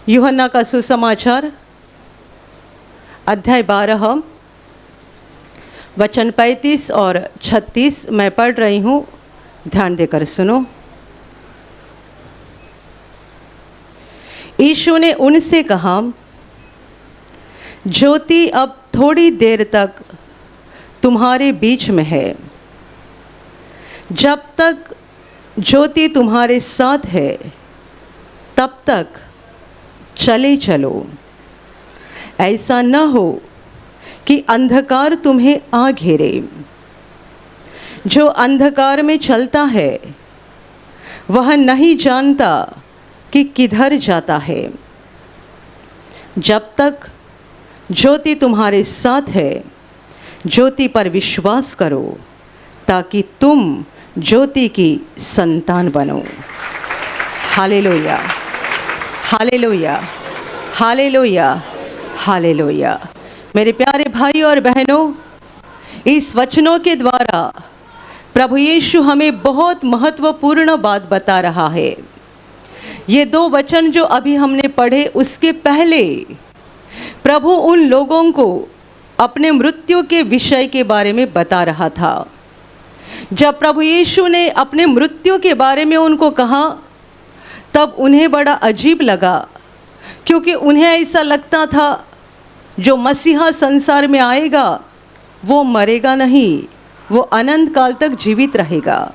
यूहन्ना का सुसमाचार अध्याय 12 वचन 35 और 36 मैं पढ़ रही हूँ, ध्यान देकर सुनो। यीशु ने उनसे कहा, ज्योति अब थोड़ी देर तक तुम्हारे बीच में है। जब तक ज्योति तुम्हारे साथ है तब तक चले चलो। ऐसा न हो कि अंधकार तुम्हें आ घेरे। जो अंधकार में चलता है वह नहीं जानता कि किधर जाता है। जब तक ज्योति तुम्हारे साथ है, ज्योति पर विश्वास करो ताकि तुम ज्योति की संतान बनो। Hallelujah, hallelujah, hallelujah, hallelujah. मेरे प्यारे भाई और बहनों, इस वचनों के द्वारा प्रभु यीशु हमें बहुत महत्वपूर्ण बात बता रहा है। ये दो वचन जो अभी हमने पढ़े, उसके पहले प्रभु उन लोगों को अपने मृत्यु के विषय के बारे में बता रहा था। जब प्रभु यीशु ने अपने मृत्यु के बारे में उनको कहा, तब उन्हें बड़ा अजीब लगा, क्योंकि उन्हें ऐसा लगता था जो मसीहा संसार में आएगा वो मरेगा नहीं, वो अनंत काल तक जीवित रहेगा।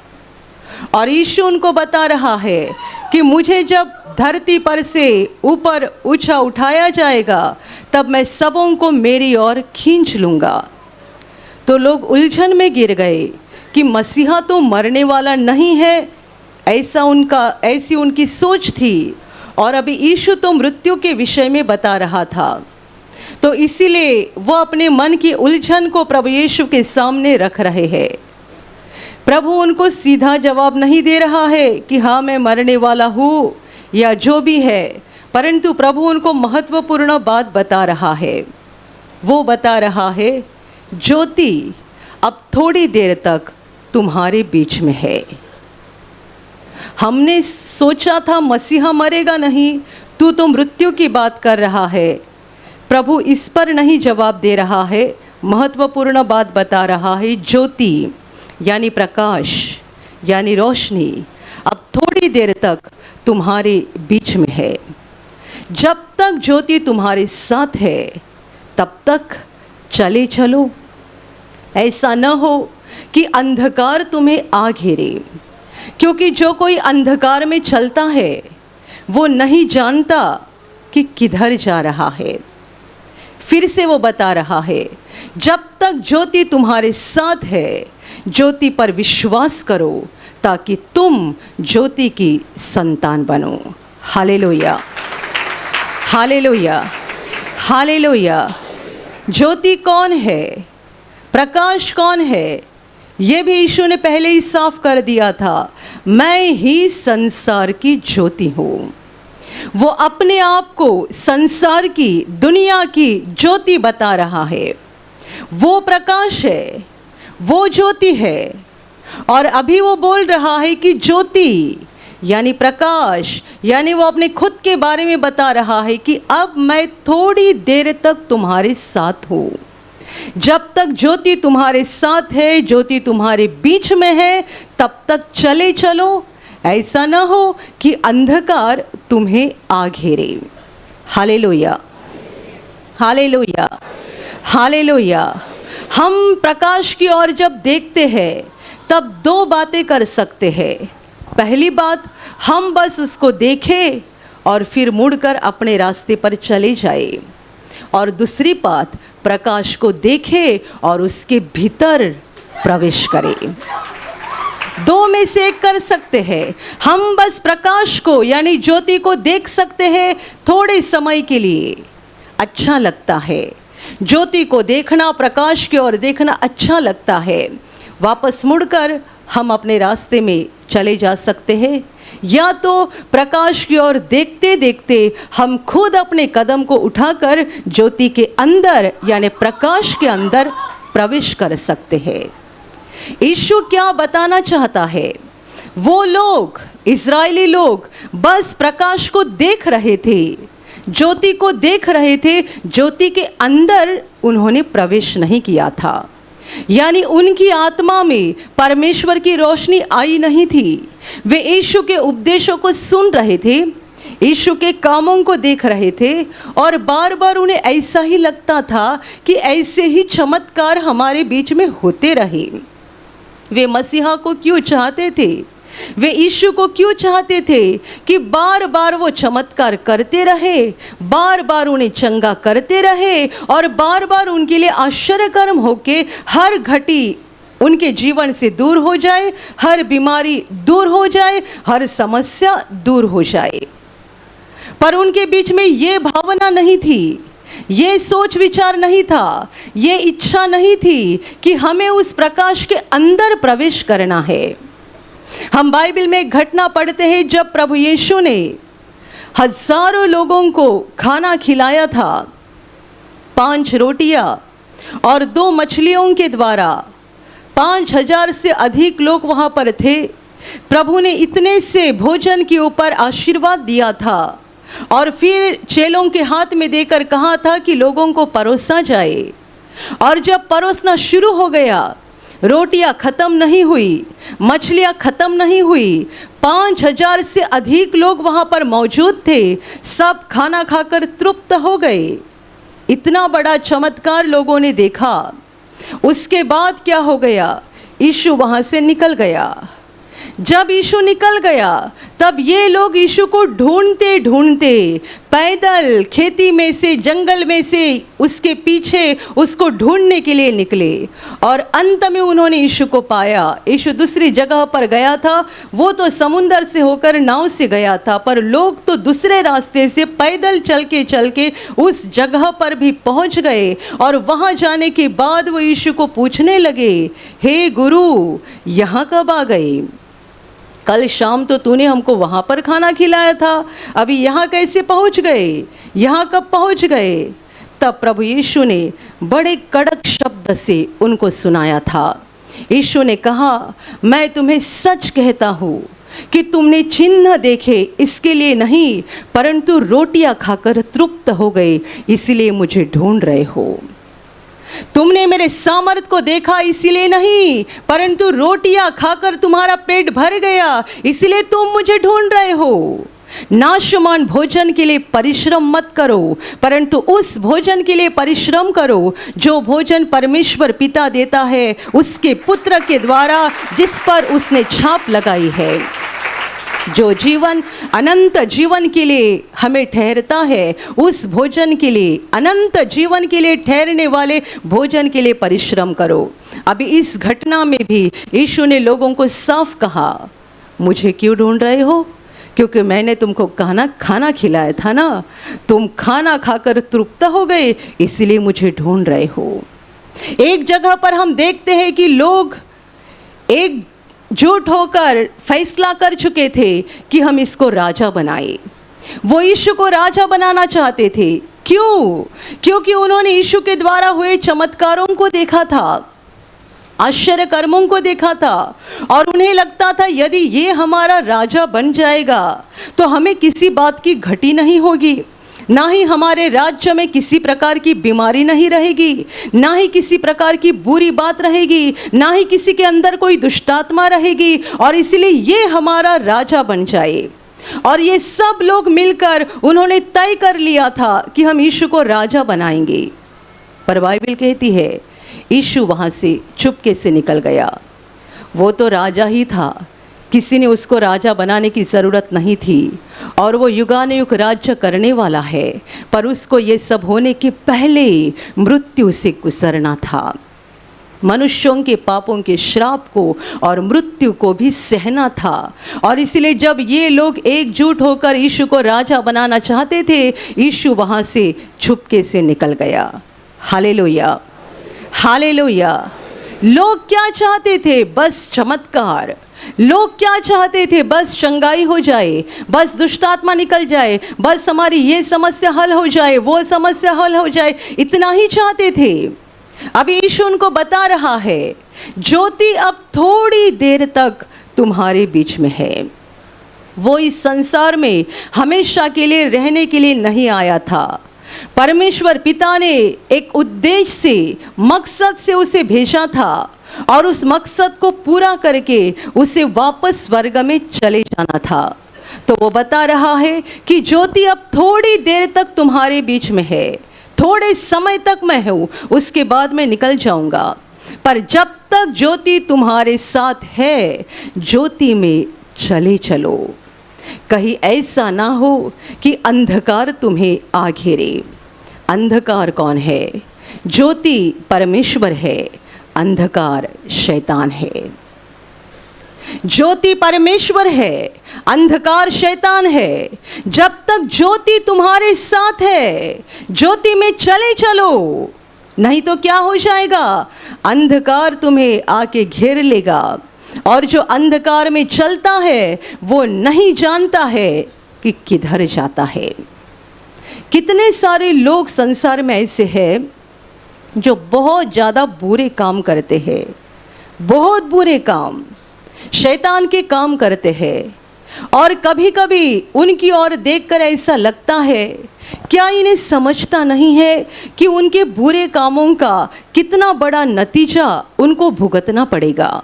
और यीशु उनको बता रहा है कि मुझे जब धरती पर से ऊपर ऊंचा उठाया जाएगा तब मैं सबों को मेरी ओर खींच लूँगा। तो लोग उलझन में गिर गए कि मसीहा तो मरने वाला नहीं है, ऐसी उनकी सोच थी। और अभी यीशु तो मृत्यु के विषय में बता रहा था, तो इसीलिए वो अपने मन की उलझन को प्रभु यीशु के सामने रख रहे हैं। प्रभु उनको सीधा जवाब नहीं दे रहा है कि हाँ मैं मरने वाला हूँ या जो भी है, परंतु प्रभु उनको महत्वपूर्ण बात बता रहा है। वो बता रहा है, ज्योति अब थोड़ी देर तक तुम्हारे बीच में है। हमने सोचा था मसीहा मरेगा नहीं, तू तो मृत्यु की बात कर रहा है। प्रभु इस पर नहीं जवाब दे रहा है, महत्वपूर्ण बात बता रहा है। ज्योति यानी प्रकाश यानी रोशनी अब थोड़ी देर तक तुम्हारे बीच में है। जब तक ज्योति तुम्हारे साथ है तब तक चले चलो। ऐसा न हो कि अंधकार तुम्हें आ घेरे, क्योंकि जो कोई अंधकार में चलता है वो नहीं जानता कि किधर जा रहा है। फिर से वो बता रहा है, जब तक ज्योति तुम्हारे साथ है, ज्योति पर विश्वास करो ताकि तुम ज्योति की संतान बनो। Hallelujah, hallelujah, hallelujah. ज्योति कौन है? प्रकाश कौन है? ये भी यीशु ने पहले ही साफ कर दिया था, मैं ही संसार की ज्योति हूँ। वो अपने आप को संसार की, दुनिया की ज्योति बता रहा है। वो प्रकाश है, वो ज्योति है। और अभी वो बोल रहा है कि ज्योति यानी प्रकाश, यानी वो अपने खुद के बारे में बता रहा है कि अब मैं थोड़ी देर तक तुम्हारे साथ हूँ। जब तक ज्योति तुम्हारे साथ है, ज्योति तुम्हारे बीच में है, तब तक चले चलो। ऐसा ना हो कि अंधकार तुम्हें आ घेरे। Hallelujah, hallelujah, hallelujah. हम प्रकाश की ओर जब देखते हैं तब दो बातें कर सकते हैं। पहली बात, हम बस उसको देखें और फिर मुड़कर अपने रास्ते पर चले जाए। और दूसरी बात, प्रकाश को देखे और उसके भीतर प्रवेश करे। दो में से एक कर सकते हैं। हम बस प्रकाश को यानी ज्योति को देख सकते हैं थोड़े समय के लिए, अच्छा लगता है। ज्योति को देखना, प्रकाश की ओर देखना अच्छा लगता है। वापस मुड़कर हम अपने रास्ते में चले जा सकते हैं, या तो प्रकाश की ओर देखते देखते हम खुद अपने कदम को उठाकर ज्योति के अंदर यानी प्रकाश के अंदर प्रवेश कर सकते हैं। यीशु क्या बताना चाहता है? वो लोग, इज़राइली लोग बस प्रकाश को देख रहे थे, ज्योति को देख रहे थे, ज्योति के अंदर उन्होंने प्रवेश नहीं किया था। यानी उनकी आत्मा में परमेश्वर की रोशनी आई नहीं थी। वे यीशु के उपदेशों को सुन रहे थे, यीशु के कामों को देख रहे थे और बार बार उन्हें ऐसा ही लगता था कि ऐसे ही चमत्कार हमारे बीच में होते रहे। वे मसीहा को क्यों चाहते थे? वे यीशु को क्यों चाहते थे कि बार बार वो चमत्कार करते रहे, बार बार उन्हें चंगा करते रहे और बार बार उनके लिए आश्चर्यकर्म होके हर घटी उनके जीवन से दूर हो जाए, हर बीमारी दूर हो जाए, हर समस्या दूर हो जाए। पर उनके बीच में ये भावना नहीं थी, ये सोच विचार नहीं था, ये इच्छा नहीं थी कि हमें उस प्रकाश के अंदर प्रवेश करना है। हम बाइबल में एक घटना पढ़ते हैं जब प्रभु यीशु ने हजारों लोगों को खाना खिलाया था। 5 रोटियां और 2 मछलियों के द्वारा 5000 से अधिक लोग वहाँ पर थे। प्रभु ने इतने से भोजन के ऊपर आशीर्वाद दिया था और फिर चेलों के हाथ में देकर कहा था कि लोगों को परोसा जाए। और जब परोसना शुरू हो गया, रोटियां ख़त्म नहीं हुई, मछलियां ख़त्म नहीं हुई, 5000 से अधिक लोग वहाँ पर मौजूद थे। सब खाना खाकर तृप्त हो गए। इतना बड़ा चमत्कार लोगों ने देखा। उसके बाद क्या हो गया? यीशु वहाँ से निकल गया। जब यीशु निकल गया तब ये लोग यीशु को ढूंढते ढूंढते पैदल खेती में से, जंगल में से उसके पीछे उसको ढूंढने के लिए निकले और अंत में उन्होंने यीशु को पाया। यीशु दूसरी जगह पर गया था, वो तो समुंदर से होकर नाव से गया था, पर लोग तो दूसरे रास्ते से पैदल चल के उस जगह पर भी पहुंच गए। और वहां जाने के बाद वो यीशु को पूछने लगे, हे गुरु, यहाँ कब आ गए? कल शाम तो तूने हमको वहाँ पर खाना खिलाया था, अभी यहाँ कैसे पहुँच गए? यहाँ कब पहुँच गए? तब प्रभु यीशु ने बड़े कड़क शब्द से उनको सुनाया था। यीशु ने कहा, मैं तुम्हें सच कहता हूँ कि तुमने चिन्ह देखे इसके लिए नहीं, परंतु रोटियाँ खाकर तृप्त हो गए, इसलिए मुझे ढूंढ रहे हो। तुमने मेरे सामर्थ को देखा इसीलिए नहीं, परंतु रोटियां खाकर तुम्हारा पेट भर गया, इसलिए तुम मुझे ढूंढ रहे हो। नाशमान भोजन के लिए परिश्रम मत करो, परंतु उस भोजन के लिए परिश्रम करो जो भोजन परमेश्वर पिता देता है उसके पुत्र के द्वारा, जिस पर उसने छाप लगाई है। जो जीवन अनंत जीवन के लिए हमें ठहरता है, उस भोजन के लिए, अनंत जीवन के लिए ठहरने वाले भोजन के लिए परिश्रम करो। अभी इस घटना में भी यीशु ने लोगों को साफ कहा, मुझे क्यों ढूंढ रहे हो? क्योंकि मैंने तुमको खाना खिलाया था ना, तुम खाना खाकर तृप्त हो गए, इसलिए मुझे ढूंढ रहे हो। एक जगह पर हम देखते हैं कि लोग एक झूठ होकर फैसला कर चुके थे कि हम इसको राजा बनाए। वो यीशु को राजा बनाना चाहते थे। क्यों? क्योंकि उन्होंने यीशु के द्वारा हुए चमत्कारों को देखा था, आश्चर्य कर्मों को देखा था, और उन्हें लगता था यदि ये हमारा राजा बन जाएगा तो हमें किसी बात की घटी नहीं होगी, ना ही हमारे राज्य में किसी प्रकार की बीमारी नहीं रहेगी, ना ही किसी प्रकार की बुरी बात रहेगी, ना ही किसी के अंदर कोई दुष्टात्मा रहेगी, और इसलिए ये हमारा राजा बन जाए। और ये सब लोग मिलकर उन्होंने तय कर लिया था कि हम यीशु को राजा बनाएंगे। पर बाइबल कहती है यीशु वहाँ से चुपके से निकल गया। वो तो राजा ही था, किसी ने उसको राजा बनाने की ज़रूरत नहीं थी, और वो युगानुयुग राज्य करने वाला है, पर उसको ये सब होने के पहले मृत्यु से गुजरना था। मनुष्यों के पापों के श्राप को और मृत्यु को भी सहना था। और इसलिए जब ये लोग एकजुट होकर यीशु को राजा बनाना चाहते थे, यीशु वहाँ से छुपके से निकल गया। Hallelujah, hallelujah. लोग क्या चाहते थे? बस चमत्कार। लोग क्या चाहते थे? बस चंगाई हो जाए, बस दुष्टात्मा निकल जाए, बस हमारी ये समस्या हल हो जाए, वो समस्या हल हो जाए, इतना ही चाहते थे। अब यीशु उनको बता रहा है, ज्योति अब थोड़ी देर तक तुम्हारे बीच में है। वो इस संसार में हमेशा के लिए रहने के लिए नहीं आया था। परमेश्वर पिता ने एक उद्देश्य से, मकसद से उसे भेजा था और उस मकसद को पूरा करके उसे वापस स्वर्ग में चले जाना था। तो वो बता रहा है कि ज्योति अब थोड़ी देर तक तुम्हारे बीच में है, थोड़े समय तक मैं हूँ, उसके बाद मैं निकल जाऊंगा, पर जब तक ज्योति तुम्हारे साथ है, ज्योति में चले चलो। कहीं ऐसा ना हो कि अंधकार तुम्हें आ घेरे। अंधकार कौन है? ज्योति परमेश्वर है, अंधकार शैतान है। ज्योति परमेश्वर है, अंधकार शैतान है। जब तक ज्योति तुम्हारे साथ है, ज्योति में चले चलो, नहीं तो क्या हो जाएगा? अंधकार तुम्हें आके घेर लेगा और जो अंधकार में चलता है वो नहीं जानता है कि किधर जाता है। कितने सारे लोग संसार में ऐसे हैं जो बहुत ज़्यादा बुरे काम करते हैं, बहुत बुरे काम, शैतान के काम करते हैं, और कभी कभी उनकी ओर देखकर ऐसा लगता है क्या इन्हें समझता नहीं है कि उनके बुरे कामों का कितना बड़ा नतीजा उनको भुगतना पड़ेगा।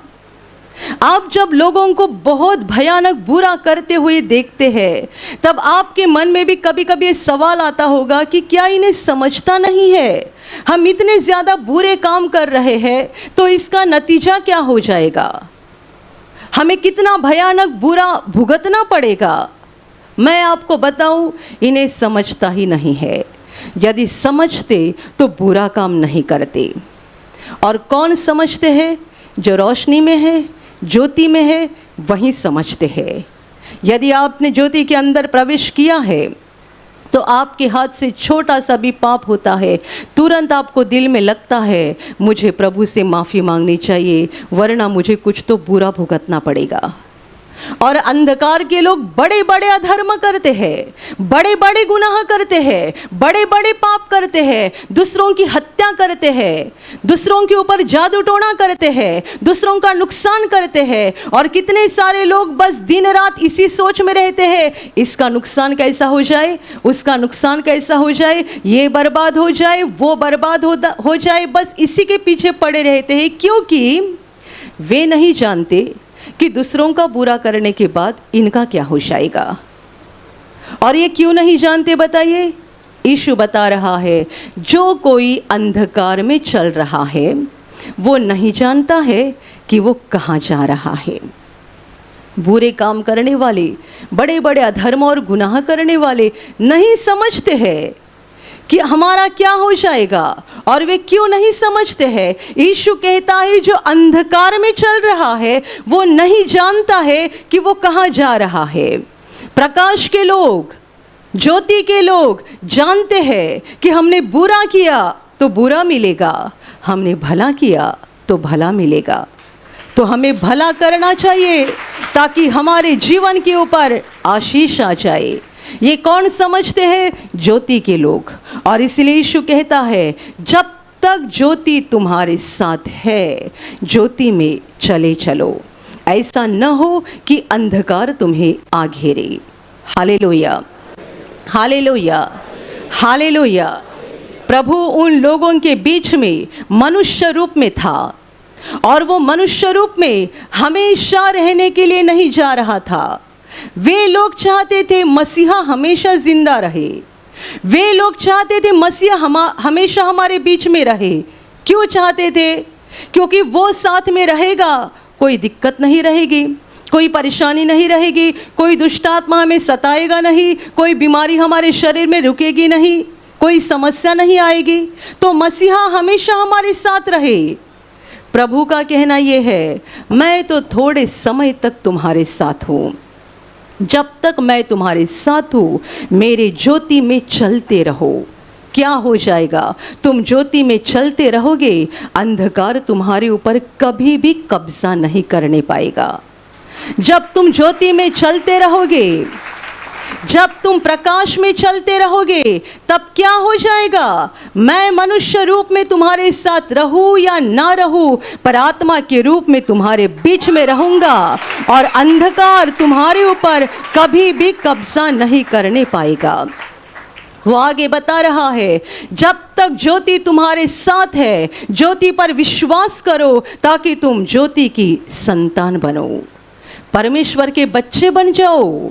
आप जब लोगों को बहुत भयानक बुरा करते हुए देखते हैं, तब आपके मन में भी कभी कभी ये सवाल आता होगा कि क्या इन्हें समझता नहीं है, हम इतने ज़्यादा बुरे काम कर रहे हैं तो इसका नतीजा क्या हो जाएगा, हमें कितना भयानक बुरा भुगतना पड़ेगा। मैं आपको बताऊं, इन्हें समझता ही नहीं है। यदि समझते तो बुरा काम नहीं करते। और कौन समझते हैं? जो रोशनी में है, ज्योति में है, वही समझते हैं। यदि आपने ज्योति के अंदर प्रवेश किया है तो आपके हाथ से छोटा सा भी पाप होता है, तुरंत आपको दिल में लगता है मुझे प्रभु से माफ़ी मांगनी चाहिए, वरना मुझे कुछ तो बुरा भुगतना पड़ेगा। और अंधकार के लोग बड़े बड़े अधर्म करते हैं, बड़े बड़े गुनाह करते हैं, बड़े बड़े पाप करते हैं, दूसरों की हत्या करते हैं, दूसरों के ऊपर जादू टोना करते हैं, दूसरों का नुकसान करते हैं। और कितने सारे लोग बस दिन रात इसी सोच में रहते हैं, इसका नुकसान कैसा हो जाए, उसका नुकसान कैसा हो जाए, ये बर्बाद हो जाए, वो बर्बाद हो जाए, बस इसी के पीछे पड़े रहते हैं, क्योंकि वे नहीं जानते कि दूसरों का बुरा करने के बाद इनका क्या हो जाएगा। और ये क्यों नहीं जानते बताइए? यीशु बता रहा है, जो कोई अंधकार में चल रहा है वो नहीं जानता है कि वो कहाँ जा रहा है। बुरे काम करने वाले, बड़े बड़े अधर्म और गुनाह करने वाले नहीं समझते हैं कि हमारा क्या हो जाएगा। और वे क्यों नहीं समझते हैं? यीशु कहता है जो अंधकार में चल रहा है वो नहीं जानता है कि वो कहाँ जा रहा है। प्रकाश के लोग, ज्योति के लोग जानते हैं कि हमने बुरा किया तो बुरा मिलेगा, हमने भला किया तो भला मिलेगा। तो हमें भला करना चाहिए ताकि हमारे जीवन के ऊपर आशीष आ जाए। ये कौन समझते हैं? ज्योति के लोग। और इसलिए यीशु कहता है जब तक ज्योति तुम्हारे साथ है, ज्योति में चले चलो, ऐसा न हो कि अंधकार तुम्हें आ घेरे। Hallelujah, hallelujah, hallelujah. प्रभु उन लोगों के बीच में मनुष्य रूप में था, और वो मनुष्य रूप में हमेशा रहने के लिए नहीं जा रहा था। वे लोग चाहते थे मसीहा हमेशा जिंदा रहे, वे लोग चाहते थे मसीहा हमेशा हमारे बीच में रहे। क्यों चाहते थे? क्योंकि वो साथ में रहेगा, कोई दिक्कत नहीं रहेगी, कोई परेशानी नहीं रहेगी, कोई दुष्ट आत्मा हमें सताएगा नहीं, कोई बीमारी हमारे शरीर में रुकेगी नहीं, कोई समस्या नहीं आएगी। तो मसीहा हमेशा हमारे साथ रहे। प्रभु का कहना ये है, मैं तो थोड़े समय तक तुम्हारे साथ हूँ, जब तक मैं तुम्हारे साथ हूँ मेरे ज्योति में चलते रहो। क्या हो जाएगा? तुम ज्योति में चलते रहोगे, अंधकार तुम्हारे ऊपर कभी भी कब्जा नहीं करने पाएगा। जब तुम ज्योति में चलते रहोगे, जब तुम प्रकाश में चलते रहोगे तब क्या हो जाएगा? मैं मनुष्य रूप में तुम्हारे साथ रहूं या ना रहूं, पर आत्मा के रूप में तुम्हारे बीच में रहूंगा और अंधकार तुम्हारे ऊपर कभी भी कब्जा नहीं करने पाएगा। वो आगे बता रहा है, जब तक ज्योति तुम्हारे साथ है, ज्योति पर विश्वास करो ताकि तुम ज्योति की संतान बनो, परमेश्वर के बच्चे बन जाओ,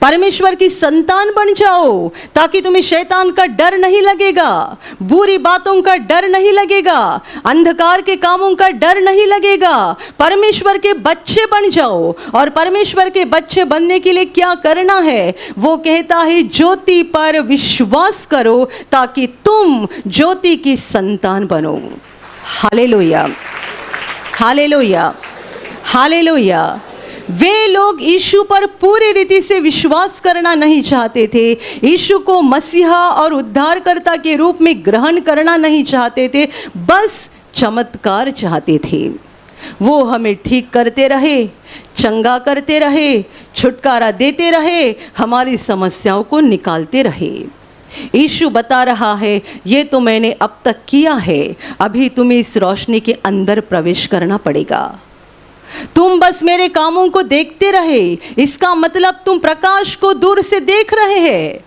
परमेश्वर की संतान बन जाओ, ताकि तुम्हें शैतान का डर नहीं लगेगा, बुरी बातों का डर नहीं लगेगा, अंधकार के कामों का डर नहीं लगेगा। परमेश्वर के बच्चे बन जाओ। और परमेश्वर के बच्चे बनने के लिए क्या करना है? वो कहता है ज्योति पर विश्वास करो ताकि तुम ज्योति की संतान बनो। Hallelujah, hallelujah, hallelujah. वे लोग यीशु पर पूरी रीति से विश्वास करना नहीं चाहते थे, यीशु को मसीहा और उद्धारकर्ता के रूप में ग्रहण करना नहीं चाहते थे, बस चमत्कार चाहते थे। वो हमें ठीक करते रहे, चंगा करते रहे, छुटकारा देते रहे, हमारी समस्याओं को निकालते रहे। यीशु बता रहा है, ये तो मैंने अब तक किया है, अभी तुम्हें इस रोशनी के अंदर प्रवेश करना पड़ेगा। तुम बस मेरे कामों को देखते रहे, इसका मतलब तुम प्रकाश को दूर से देख रहे हैं।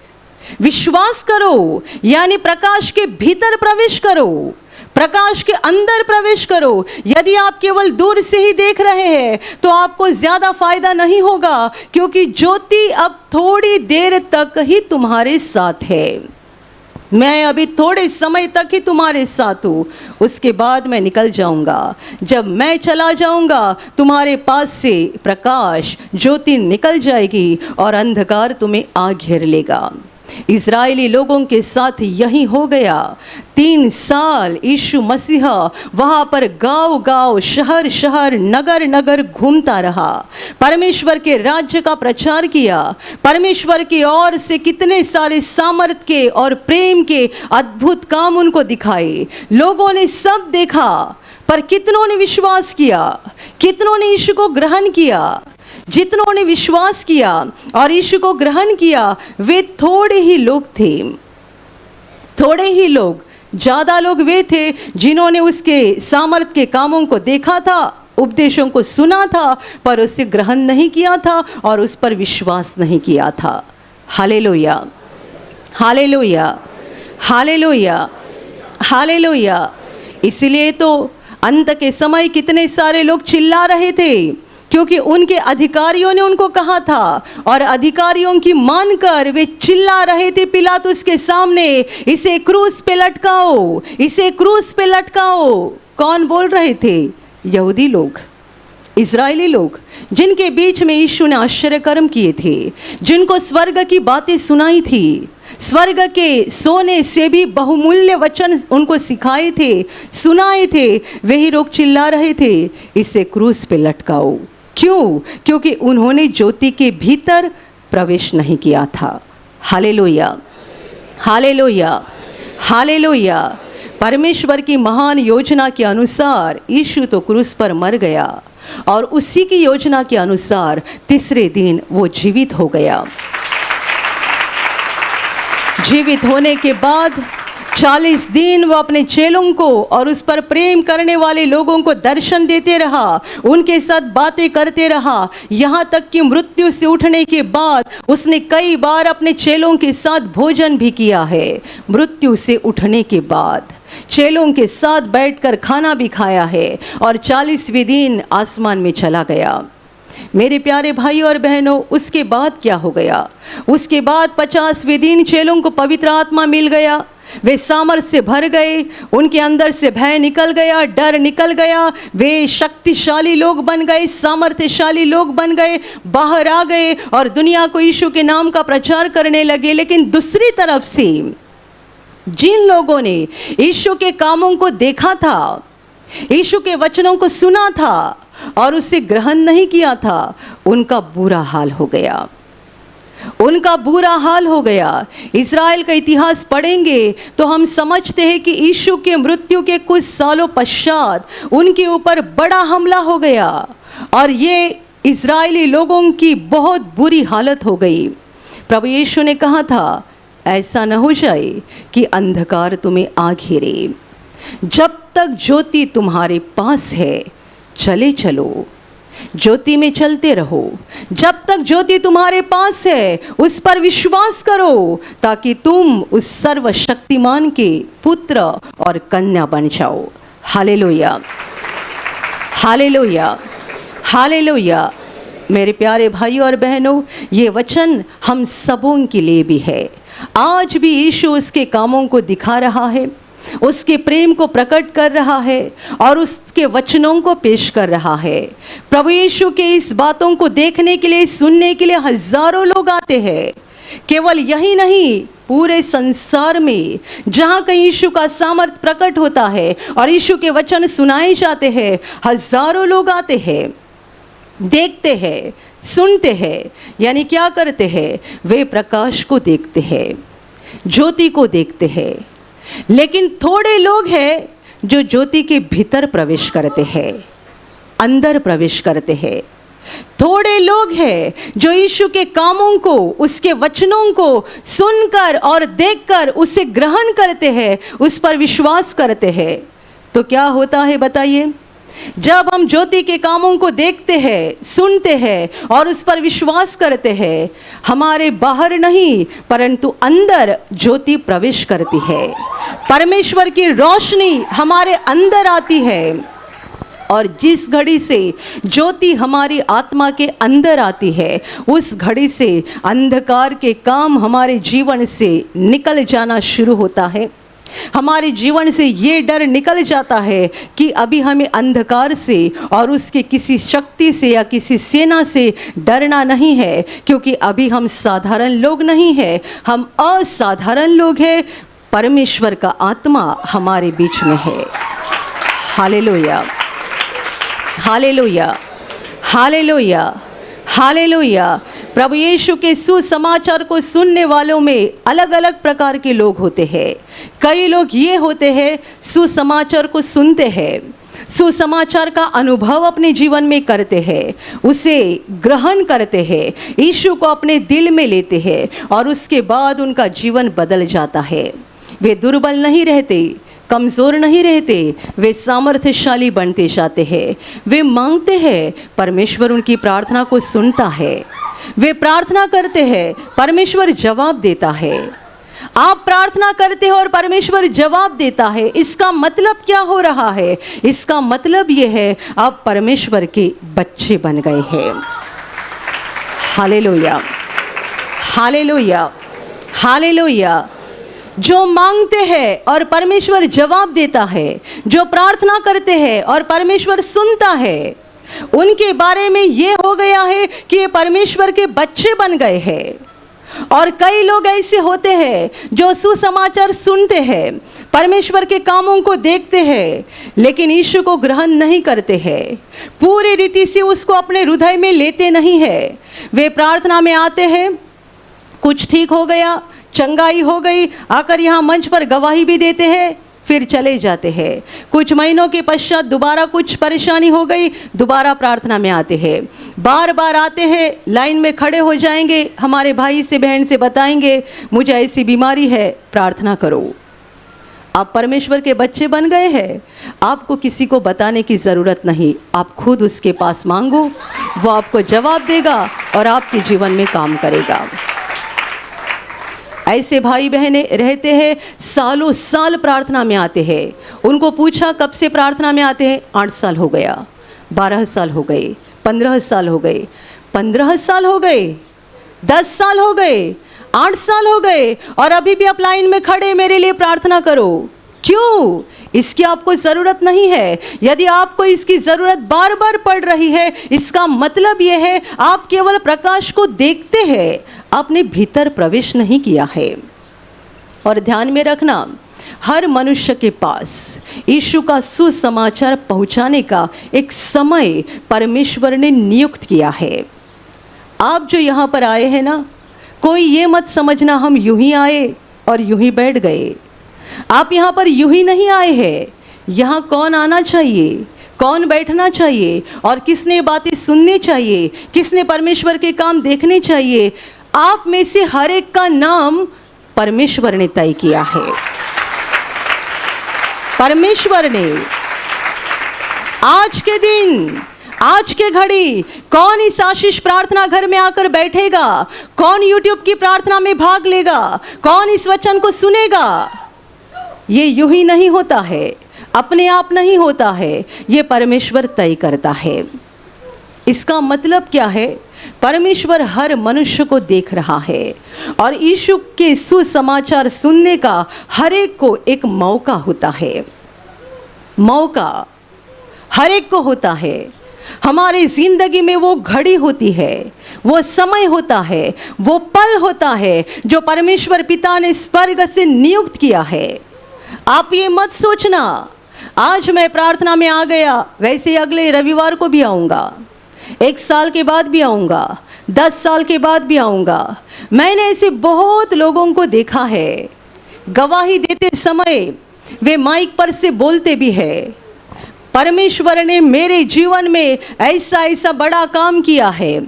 विश्वास करो, यानी प्रकाश के भीतर प्रवेश करो, प्रकाश के अंदर प्रवेश करो। यदि आप केवल दूर से ही देख रहे हैं तो आपको ज्यादा फायदा नहीं होगा, क्योंकि ज्योति अब थोड़ी देर तक ही तुम्हारे साथ है। मैं अभी थोड़े समय तक ही तुम्हारे साथ हूँ, उसके बाद मैं निकल जाऊंगा। जब मैं चला जाऊंगा तुम्हारे पास से प्रकाश ज्योति निकल जाएगी और अंधकार तुम्हें आ घेर लेगा। इजरायली लोगों के साथ यही हो गया। 3 साल यीशु मसीहा वहाँ पर गांव गांव, शहर शहर, नगर नगर घूमता रहा, परमेश्वर के राज्य का प्रचार किया, परमेश्वर की ओर से कितने सारे सामर्थ के और प्रेम के अद्भुत काम उनको दिखाए। लोगों ने सब देखा, पर कितनों ने विश्वास किया? कितनों ने यीशु को ग्रहण किया? जितनों ने विश्वास किया और यीशु को ग्रहण किया वे थोड़े ही लोग थे, थोड़े ही लोग। ज़्यादा लोग वे थे जिन्होंने उसके सामर्थ के कामों को देखा था, उपदेशों को सुना था, पर उसे ग्रहण नहीं किया था और उस पर विश्वास नहीं किया था। Hallelujah, hallelujah, hallelujah, hallelujah. इसलिए तो अंत के समय कितने सारे लोग चिल्ला रहे थे, क्योंकि उनके अधिकारियों ने उनको कहा था और अधिकारियों की मानकर वे चिल्ला रहे थे पिलातुस के सामने, इसे क्रूस पे लटकाओ, इसे क्रूस पे लटकाओ। कौन बोल रहे थे? यहूदी लोग, इजरायली लोग, जिनके बीच में यीशु ने आश्चर्यकर्म किए थे, जिनको स्वर्ग की बातें सुनाई थी, स्वर्ग के सोने से भी बहुमूल्य वचन उनको सिखाए थे, सुनाए थे, वही लोग चिल्ला रहे थे, इसे क्रूस पे लटकाओ। क्यों? क्योंकि उन्होंने ज्योति के भीतर प्रवेश नहीं किया था। Hallelujah, hallelujah, hallelujah. परमेश्वर की महान योजना के अनुसार यीशु तो क्रूस पर मर गया और उसी की योजना के अनुसार तीसरे दिन वो जीवित हो गया। जीवित होने के बाद 40 दिन वो अपने चेलों को और उस पर प्रेम करने वाले लोगों को दर्शन देते रहा, उनके साथ बातें करते रहा, यहाँ तक कि मृत्यु से उठने के बाद उसने कई बार अपने चेलों के साथ भोजन भी किया है। मृत्यु से उठने के बाद चेलों के साथ बैठकर खाना भी खाया है और 40वें दिन आसमान में चला गया। मेरे प्यारे भाई और बहनों, उसके बाद क्या हो गया? उसके बाद 50वें दिन चेलों को पवित्र आत्मा मिल गया, वे सामर्थ से भर गए, उनके अंदर से भय निकल गया, डर निकल गया, वे शक्तिशाली लोग बन गए, सामर्थ्यशाली लोग बन गए, बाहर आ गए और दुनिया को यीशु के नाम का प्रचार करने लगे। लेकिन दूसरी तरफ से जिन लोगों ने यीशु के कामों को देखा था, यीशु के वचनों को सुना था और उसे ग्रहण नहीं किया था, उनका बुरा हाल हो गया, उनका बुरा हाल हो गया। इज़राइल का इतिहास पढ़ेंगे तो हम समझते हैं कि यीशु के मृत्यु के कुछ सालों पश्चात उनके ऊपर बड़ा हमला हो गया और ये इज़राइली लोगों की बहुत बुरी हालत हो गई। प्रभु यीशु ने कहा था, ऐसा न हो जाए कि अंधकार तुम्हें आ घेरे। जब तक ज्योति तुम्हारे पास है, चले चलो, ज्योति में चलते रहो। जब तक ज्योति तुम्हारे पास है, उस पर विश्वास करो, ताकि तुम उस सर्वशक्तिमान के पुत्र और कन्या बन जाओ। Hallelujah, hallelujah, hallelujah. मेरे प्यारे भाइयों और बहनों, ये वचन हम सबों के लिए भी है। आज भी यीशु उसके कामों को दिखा रहा है, उसके प्रेम को प्रकट कर रहा है और उसके वचनों को पेश कर रहा है। प्रभु यीशु के इस बातों को देखने के लिए, सुनने के लिए हजारों लोग आते हैं। केवल यही नहीं, पूरे संसार में जहाँ कहीं यीशु का सामर्थ प्रकट होता है और यीशु के वचन सुनाए जाते हैं, हजारों लोग आते हैं, देखते हैं, सुनते हैं। यानी क्या करते हैं? वे प्रकाश को देखते हैं, ज्योति को देखते हैं। लेकिन थोड़े लोग हैं जो ज्योति के भीतर प्रवेश करते हैं, अंदर प्रवेश करते हैं। थोड़े लोग हैं जो यीशु के कामों को, उसके वचनों को सुनकर और देखकर उसे ग्रहण करते हैं, उस पर विश्वास करते हैं। तो क्या होता है बताइए? जब हम ज्योति के कामों को देखते हैं, सुनते हैं और उस पर विश्वास करते हैं, हमारे बाहर नहीं परंतु अंदर ज्योति प्रवेश करती है। परमेश्वर की रोशनी हमारे अंदर आती है और जिस घड़ी से ज्योति हमारी आत्मा के अंदर आती है, उस घड़ी से अंधकार के काम हमारे जीवन से निकल जाना शुरू होता है। हमारे जीवन से ये डर निकल जाता है कि अभी हमें अंधकार से और उसके किसी शक्ति से या किसी सेना से डरना नहीं है, क्योंकि अभी हम साधारण लोग नहीं हैं, हम असाधारण लोग हैं। परमेश्वर का आत्मा हमारे बीच में है। Hallelujah, hallelujah, hallelujah, hallelujah. प्रभु यीशु के सुसमाचार को सुनने वालों में अलग अलग प्रकार के लोग होते हैं। कई लोग ये होते हैं, सुसमाचार को सुनते हैं, सुसमाचार का अनुभव अपने जीवन में करते हैं, उसे ग्रहण करते हैं, यीशु को अपने दिल में लेते हैं और उसके बाद उनका जीवन बदल जाता है। वे दुर्बल नहीं रहते, कमज़ोर नहीं रहते, वे सामर्थ्यशाली बनते जाते हैं। वे मांगते हैं, परमेश्वर उनकी प्रार्थना को सुनता है। वे प्रार्थना करते हैं, परमेश्वर जवाब देता है। आप प्रार्थना करते हो और परमेश्वर जवाब देता है, इसका मतलब क्या हो रहा है? इसका मतलब ये है, आप परमेश्वर के बच्चे बन गए हैं। Hallelujah, hallelujah, hallelujah. जो मांगते हैं और परमेश्वर जवाब देता है, जो प्रार्थना करते हैं और परमेश्वर सुनता है, उनके बारे में ये हो गया है कि ये परमेश्वर के बच्चे बन गए हैं। और कई लोग ऐसे होते हैं जो सुसमाचार सुनते हैं, परमेश्वर के कामों को देखते हैं, लेकिन यीशु को ग्रहण नहीं करते हैं, पूरी रीति से उसको अपने हृदय में लेते नहीं है। वे प्रार्थना में आते हैं, कुछ ठीक हो गया, चंगाई हो गई, आकर यहाँ मंच पर गवाही भी देते हैं, फिर चले जाते हैं। कुछ महीनों के पश्चात दोबारा कुछ परेशानी हो गई, दोबारा प्रार्थना में आते हैं। बार बार आते हैं, लाइन में खड़े हो जाएंगे, हमारे भाई से बहन से बताएंगे, मुझे ऐसी बीमारी है, प्रार्थना करो। आप परमेश्वर के बच्चे बन गए हैं, आपको किसी को बताने की ज़रूरत नहीं। आप खुद उसके पास मांगो, वो आपको जवाब देगा और आपके जीवन में काम करेगा। ऐसे भाई बहने रहते हैं, सालों साल प्रार्थना में आते हैं। उनको पूछा कब से प्रार्थना में आते हैं? 8 साल हो गया, 12 साल हो गए, 15 साल हो गए, 15 साल हो गए, 10 साल हो गए, 8 साल हो गए और अभी भी आप लाइन में खड़े, मेरे लिए प्रार्थना करो। क्यों? इसकी आपको ज़रूरत नहीं है। यदि आपको इसकी ज़रूरत बार बार पड़ रही है, इसका मतलब यह है आप केवल प्रकाश को देखते हैं, आपने भीतर प्रवेश नहीं किया है। और ध्यान में रखना, हर मनुष्य के पास यीशु का सुसमाचार पहुंचाने का एक समय परमेश्वर ने नियुक्त किया है। आप जो यहाँ पर आए हैं ना, कोई ये मत समझना हम यूं ही आए और यूं ही बैठ गए। आप यहाँ पर यूं ही नहीं आए हैं। यहाँ कौन आना चाहिए, कौन बैठना चाहिए और किसने बातें सुननी चाहिए, किसने परमेश्वर के काम देखने चाहिए, आप में से हर एक का नाम परमेश्वर ने तय किया है। परमेश्वर ने आज के दिन, आज के घड़ी कौन इस आशीष प्रार्थना घर में आकर बैठेगा, कौन यूट्यूब की प्रार्थना में भाग लेगा, कौन इस वचन को सुनेगा, ये यूं ही नहीं होता है, अपने आप नहीं होता है, ये परमेश्वर तय करता है। इसका मतलब क्या है? परमेश्वर हर मनुष्य को देख रहा है और यीशु के सुसमाचार सुनने का हर एक को एक मौका होता है। मौका हर एक को होता है। हमारी जिंदगी में वो घड़ी होती है, वो समय होता है, वो पल होता है जो परमेश्वर पिता ने स्वर्ग से नियुक्त किया है। आप ये मत सोचना आज मैं प्रार्थना में आ गया, वैसे अगले रविवार को भी आऊँगा, 1 साल के बाद भी आऊँगा, 10 साल के बाद भी आऊँगा। मैंने ऐसे बहुत लोगों को देखा है, गवाही देते समय वे माइक पर से बोलते भी हैं, परमेश्वर ने मेरे जीवन में ऐसा ऐसा बड़ा काम किया है,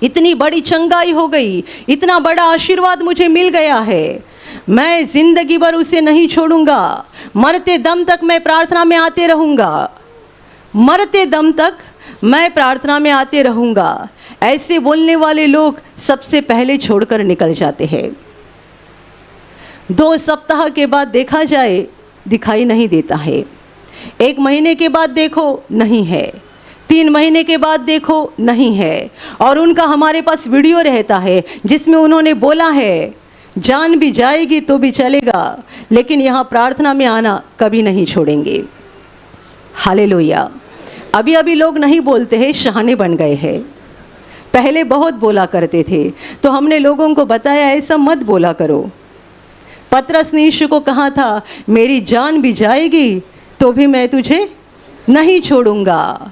इतनी बड़ी चंगाई हो गई, इतना बड़ा आशीर्वाद मुझे मिल गया है, मैं जिंदगी भर उसे नहीं छोड़ूंगा, मरते दम तक मैं प्रार्थना में आते रहूँगा, मरते दम तक मैं प्रार्थना में आते रहूँगा। ऐसे बोलने वाले लोग सबसे पहले छोड़कर निकल जाते हैं। 2 सप्ताह के बाद देखा जाए दिखाई नहीं देता है, 1 महीने के बाद देखो नहीं है, 3 महीने के बाद देखो नहीं है, और उनका हमारे पास वीडियो रहता है जिसमें उन्होंने बोला है जान भी जाएगी तो भी चलेगा, लेकिन यहाँ प्रार्थना में आना कभी नहीं छोड़ेंगे। हालेलुया। अभी अभी लोग नहीं बोलते हैं, शहाने बन गए हैं। पहले बहुत बोला करते थे, तो हमने लोगों को बताया ऐसा मत बोला करो। पतरस ने यीशु को कहा था मेरी जान भी जाएगी तो भी मैं तुझे नहीं छोड़ूंगा,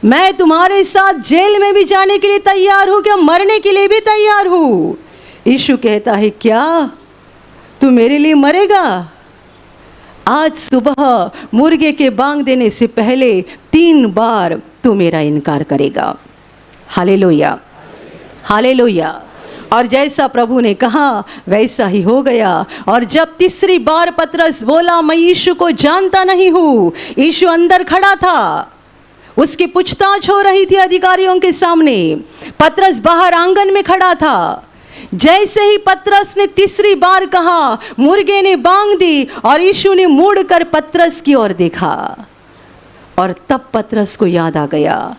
मैं तुम्हारे साथ जेल में भी जाने के लिए तैयार हूँ, क्या मरने के लिए भी तैयार हूँ। यीशु कहता है क्या तू मेरे लिए मरेगा? आज सुबह मुर्गे के बांग देने से पहले 3 बार तू मेरा इनकार करेगा। Hallelujah, hallelujah. और जैसा प्रभु ने कहा वैसा ही हो गया। और जब तीसरी बार पतरस बोला मैं यीशु को जानता नहीं हूँ, यीशु अंदर खड़ा था, उसकी पूछताछ हो रही थी अधिकारियों के सामने, पतरस बाहर आंगन में खड़ा था। जैसे ही पतरस ने तीसरी बार कहा मुर्गे ने बांग दी और यीशु ने मुड़कर पतरस की ओर देखा, और तब पतरस को याद आ गया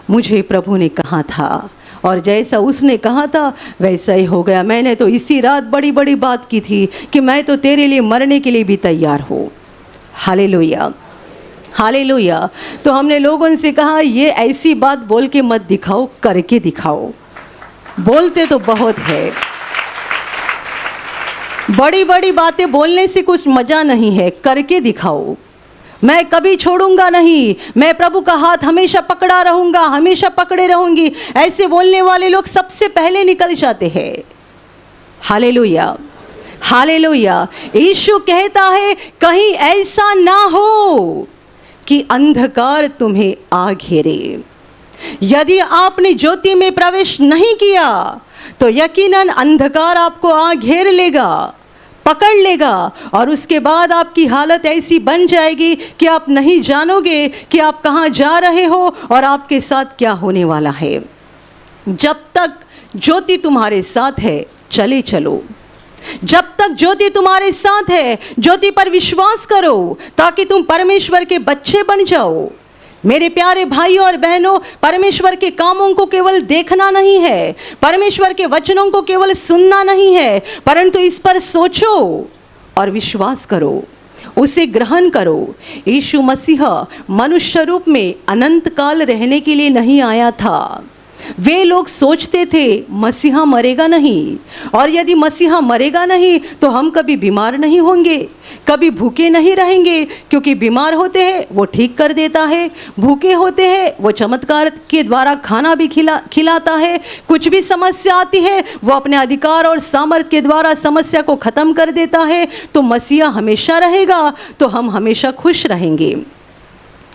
मुझे प्रभु ने कहा था, और जैसा उसने कहा था वैसा ही हो गया। मैंने तो इसी रात बड़ी बड़ी बात की थी कि मैं तो तेरे लिए मरने के लिए भी तैयार हूँ। Hallelujah, hallelujah. तो हमने लोगों से कहा ये ऐसी बात बोल के मत दिखाओ, करके दिखाओ। बोलते तो बहुत है, बड़ी बड़ी बातें बोलने से कुछ मज़ा नहीं है, करके दिखाओ। मैं कभी छोड़ूंगा नहीं, मैं प्रभु का हाथ हमेशा पकड़ा रहूंगा, हमेशा पकड़े रहूंगी, ऐसे बोलने वाले लोग सबसे पहले निकल जाते हैं। Hallelujah, hallelujah. यीशु कहता है कहीं ऐसा ना हो कि अंधकार तुम्हें आ घेरे। यदि आपने ज्योति में प्रवेश नहीं किया तो यकीनन अंधकार आपको आ घेर लेगा, पकड़ लेगा, और उसके बाद आपकी हालत ऐसी बन जाएगी कि आप नहीं जानोगे कि आप कहाँ जा रहे हो और आपके साथ क्या होने वाला है। जब तक ज्योति तुम्हारे साथ है चले चलो, जब तक ज्योति तुम्हारे साथ है ज्योति पर विश्वास करो ताकि तुम परमेश्वर के बच्चे बन जाओ। मेरे प्यारे भाइयों और बहनों, परमेश्वर के कामों को केवल देखना नहीं है, परमेश्वर के वचनों को केवल सुनना नहीं है, परंतु इस पर सोचो और विश्वास करो, उसे ग्रहण करो। यीशु मसीह मनुष्य रूप में अनंत काल रहने के लिए नहीं आया था। वे लोग सोचते थे मसीहा मरेगा नहीं, और यदि मसीहा मरेगा नहीं तो हम कभी बीमार नहीं होंगे, कभी भूखे नहीं रहेंगे, क्योंकि बीमार होते हैं वो ठीक कर देता है, भूखे होते हैं वो चमत्कार के द्वारा खाना भी खिलाता है, कुछ भी समस्या आती है वो अपने अधिकार और सामर्थ्य के द्वारा समस्या को ख़त्म कर देता है। तो मसीहा हमेशा रहेगा तो हम हमेशा खुश रहेंगे।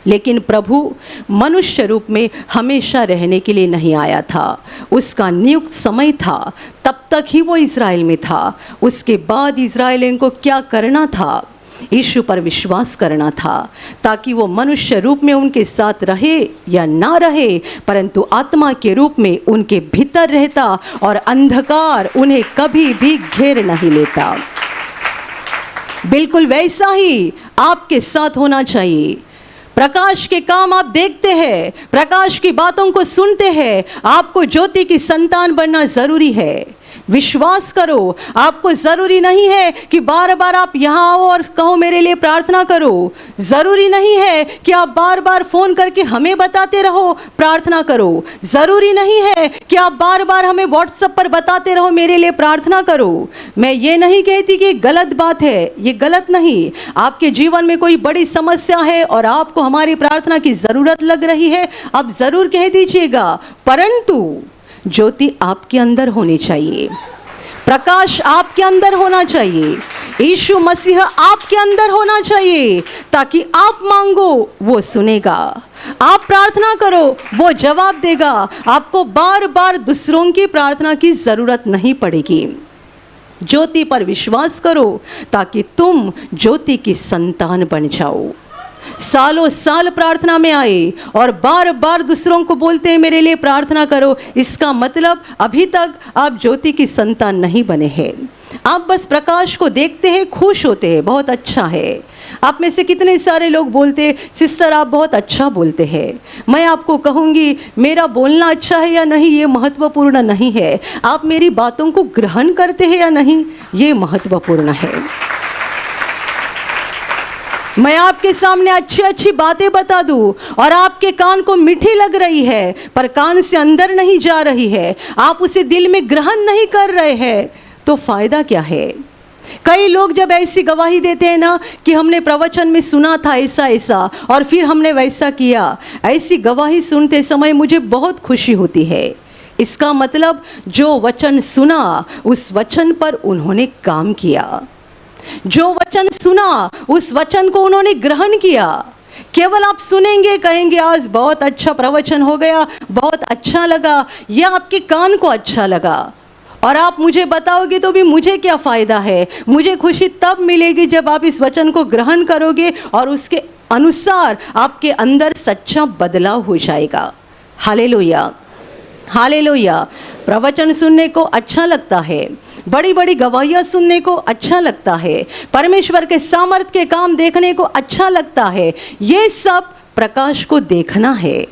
लेकिन प्रभु मनुष्य रूप में हमेशा रहने के लिए नहीं आया था। उसका नियुक्त समय था, तब तक ही वो इज़राइल में था। उसके बाद इज़राइलियों को क्या करना था? यीशु पर विश्वास करना था, ताकि वो मनुष्य रूप में उनके साथ रहे या ना रहे, परंतु आत्मा के रूप में उनके भीतर रहता और अंधकार उन्हें कभी भी घेर नहीं लेता। बिल्कुल वैसा ही आपके साथ होना चाहिए। प्रकाश के काम आप देखते हैं, प्रकाश की बातों को सुनते हैं, आपको ज्योति की संतान बनना जरूरी है। विश्वास करो, आपको ज़रूरी नहीं है कि बार बार आप यहाँ आओ और कहो मेरे लिए प्रार्थना करो। ज़रूरी नहीं है कि आप बार बार फ़ोन करके हमें बताते रहो प्रार्थना करो। ज़रूरी नहीं है कि आप बार बार हमें व्हाट्सएप पर बताते रहो मेरे लिए प्रार्थना करो। मैं ये नहीं कहती कि गलत बात है, ये गलत नहीं। आपके जीवन में कोई बड़ी समस्या है और आपको हमारी प्रार्थना की ज़रूरत लग रही है, आप ज़रूर कह दीजिएगा, परंतु ज्योति आपके अंदर होनी चाहिए, प्रकाश आपके अंदर होना चाहिए, यीशु मसीह आपके अंदर होना चाहिए, ताकि आप मांगो वो सुनेगा, आप प्रार्थना करो वो जवाब देगा। आपको बार बार दूसरों की प्रार्थना की ज़रूरत नहीं पड़ेगी। ज्योति पर विश्वास करो ताकि तुम ज्योति की संतान बन जाओ। सालों साल प्रार्थना में आए और बार बार दूसरों को बोलते हैं मेरे लिए प्रार्थना करो, इसका मतलब अभी तक आप ज्योति की संतान नहीं बने हैं। आप बस प्रकाश को देखते हैं, खुश होते हैं, बहुत अच्छा है। आप में से कितने सारे लोग बोलते हैं सिस्टर आप बहुत अच्छा बोलते हैं। मैं आपको कहूँगी मेरा बोलना अच्छा है या नहीं ये महत्वपूर्ण नहीं है, आप मेरी बातों को ग्रहण करते हैं या नहीं ये महत्वपूर्ण है। मैं आपके सामने अच्छी अच्छी बातें बता दूं और आपके कान को मीठी लग रही है पर कान से अंदर नहीं जा रही है, आप उसे दिल में ग्रहण नहीं कर रहे हैं, तो फायदा क्या है? कई लोग जब ऐसी गवाही देते हैं ना कि हमने प्रवचन में सुना था ऐसा ऐसा और फिर हमने वैसा किया, ऐसी गवाही सुनते समय मुझे बहुत खुशी होती है। इसका मतलब जो वचन सुना उस वचन पर उन्होंने काम किया, जो वचन सुना उस वचन को उन्होंने ग्रहण किया। केवल आप सुनेंगे, कहेंगे आज बहुत अच्छा प्रवचन हो गया, बहुत अच्छा लगा, या आपके कान को अच्छा लगा और आप मुझे बताओगे तो भी मुझे क्या फ़ायदा है? मुझे खुशी तब मिलेगी जब आप इस वचन को ग्रहण करोगे और उसके अनुसार आपके अंदर सच्चा बदलाव हो जाएगा। Hallelujah, hallelujah. प्रवचन सुनने को अच्छा लगता है, बड़ी बड़ी गवाहियाँ सुनने को अच्छा लगता है, परमेश्वर के सामर्थ के काम देखने को अच्छा लगता है, ये सब प्रकाश को देखना है।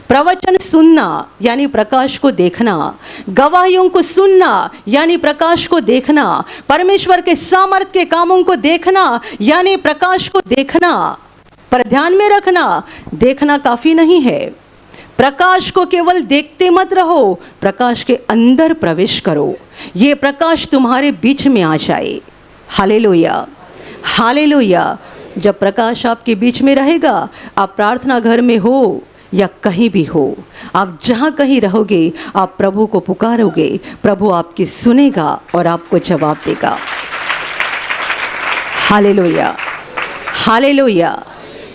प्रवचन सुनना यानी प्रकाश को देखना, गवाहियों को सुनना यानी प्रकाश को देखना, परमेश्वर के सामर्थ के कामों को देखना यानी प्रकाश को देखना। पर ध्यान में रखना, देखना काफ़ी नहीं है। प्रकाश को केवल देखते मत रहो, प्रकाश के अंदर प्रवेश करो, ये प्रकाश तुम्हारे बीच में आ जाए। Hallelujah, hallelujah. जब प्रकाश आपके बीच में रहेगा, आप प्रार्थना घर में हो या कहीं भी हो, आप जहाँ कहीं रहोगे आप प्रभु को पुकारोगे, प्रभु आपकी सुनेगा और आपको जवाब देगा। Hallelujah, hallelujah,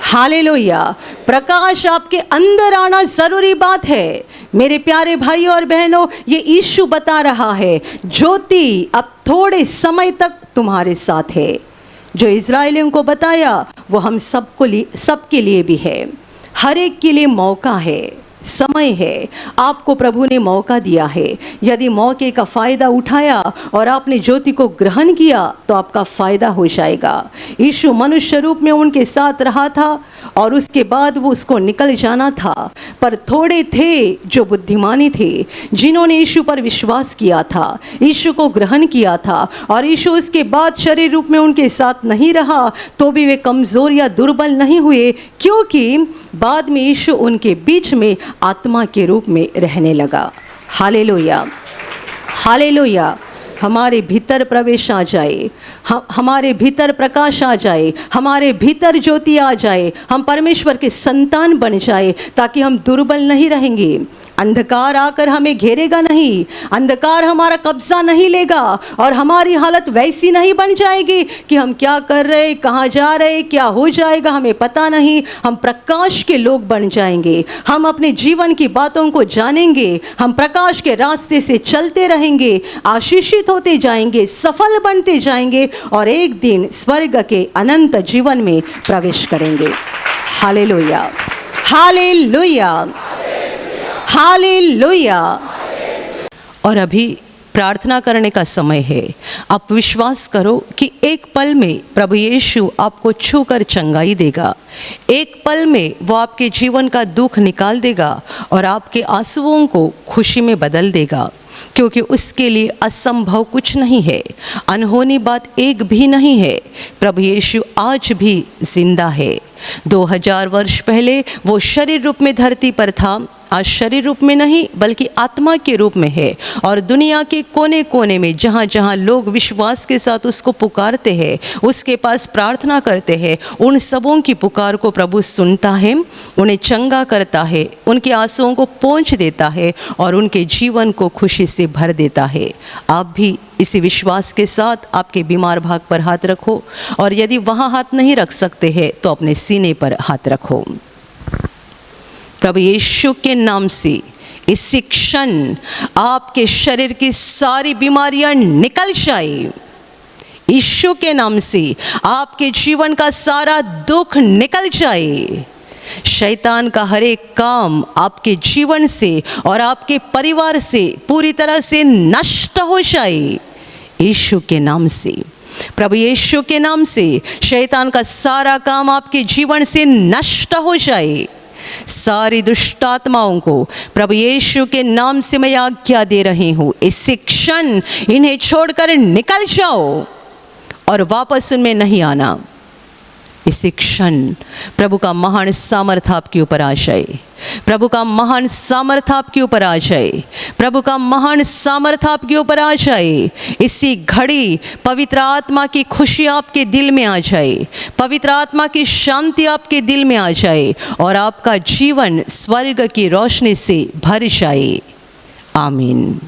hallelujah. प्रकाश आपके अंदर आना ज़रूरी बात है। मेरे प्यारे भाइयों और बहनों, ये यीशु बता रहा है ज्योति अब थोड़े समय तक तुम्हारे साथ है। जो इज़राइलियों को बताया वो हम सबके लिए भी है, हर एक के लिए मौका है, समय है। आपको प्रभु ने मौका दिया है। यदि मौके का फ़ायदा उठाया और आपने ज्योति को ग्रहण किया तो आपका फ़ायदा हो जाएगा। यीशु मनुष्य रूप में उनके साथ रहा था और उसके बाद वो उसको निकल जाना था, पर थोड़े थे जो बुद्धिमानी थे, जिन्होंने यीशु पर विश्वास किया था, यीशु को ग्रहण किया था और यीशु उसके बाद शरीर रूप में उनके साथ नहीं रहा तो भी वे कमज़ोर या दुर्बल नहीं हुए, क्योंकि बाद में यीशु उनके बीच में आत्मा के रूप में रहने लगा। Hallelujah, hallelujah. हमारे भीतर प्रवेश आ जाए, हमारे भीतर प्रकाश आ जाए, हमारे भीतर ज्योति आ जाए, हम परमेश्वर के संतान बन जाए, ताकि हम दुर्बल नहीं रहेंगे, अंधकार आकर हमें घेरेगा नहीं, अंधकार हमारा कब्जा नहीं लेगा और हमारी हालत वैसी नहीं बन जाएगी कि हम क्या कर रहे, कहाँ जा रहे, क्या हो जाएगा हमें पता नहीं। हम प्रकाश के लोग बन जाएंगे, हम अपने जीवन की बातों को जानेंगे, हम प्रकाश के रास्ते से चलते रहेंगे, आशीषित होते जाएंगे, सफल बनते जाएंगे और एक दिन स्वर्ग के अनंत जीवन में प्रवेश करेंगे। Hallelujah, hallelujah, hallelujah. और अभी प्रार्थना करने का समय है। आप विश्वास करो कि एक पल में प्रभु यीशु आपको छूकर चंगाई देगा, एक पल में वो आपके जीवन का दुख निकाल देगा और आपके आंसुओं को खुशी में बदल देगा, क्योंकि उसके लिए असंभव कुछ नहीं है, अनहोनी बात एक भी नहीं है। प्रभु यीशु आज भी जिंदा है। 2000 वर्ष पहले वो शरीर रूप में धरती पर था, आज शरीर रूप में नहीं बल्कि आत्मा के रूप में है और दुनिया के कोने कोने में जहाँ जहाँ लोग विश्वास के साथ उसको पुकारते हैं, उसके पास प्रार्थना करते हैं, उन सबों की पुकार को प्रभु सुनता है, उन्हें चंगा करता है, उनके आंसुओं को पोंछ देता है और उनके जीवन को खुशी से भर देता है। आप भी इसी विश्वास के साथ आपके बीमार भाग पर हाथ रखो और यदि वहाँ हाथ नहीं रख सकते हैं तो अपने सीने पर हाथ रखो। प्रभु यीशु के नाम से इसी क्षण आपके शरीर की सारी बीमारियां निकल जाए। यीशु के नाम से आपके जीवन का सारा दुख निकल जाए। शैतान का हर एक काम आपके जीवन से और आपके परिवार से पूरी तरह से नष्ट हो जाए। यीशु के नाम से, प्रभु यीशु के नाम से शैतान का सारा काम आपके जीवन से नष्ट हो जाए। सारी दुष्ट आत्माओं को प्रभु यीशु के नाम से मैं आज्ञा दे रही हूँ, इसी क्षण इन्हें छोड़कर निकल जाओ और वापस उनमें नहीं आना। इसी क्षण प्रभु का महान सामर्थ आपके ऊपर आ जाए, प्रभु का महान सामर्थ आपके ऊपर आ जाए, प्रभु का महान सामर्थ आपके ऊपर आ जाए। इसी घड़ी पवित्र आत्मा की खुशी आपके दिल में आ जाए, पवित्र आत्मा की शांति आपके दिल में आ जाए और आपका जीवन स्वर्ग की रोशनी से भर जाए। आमीन।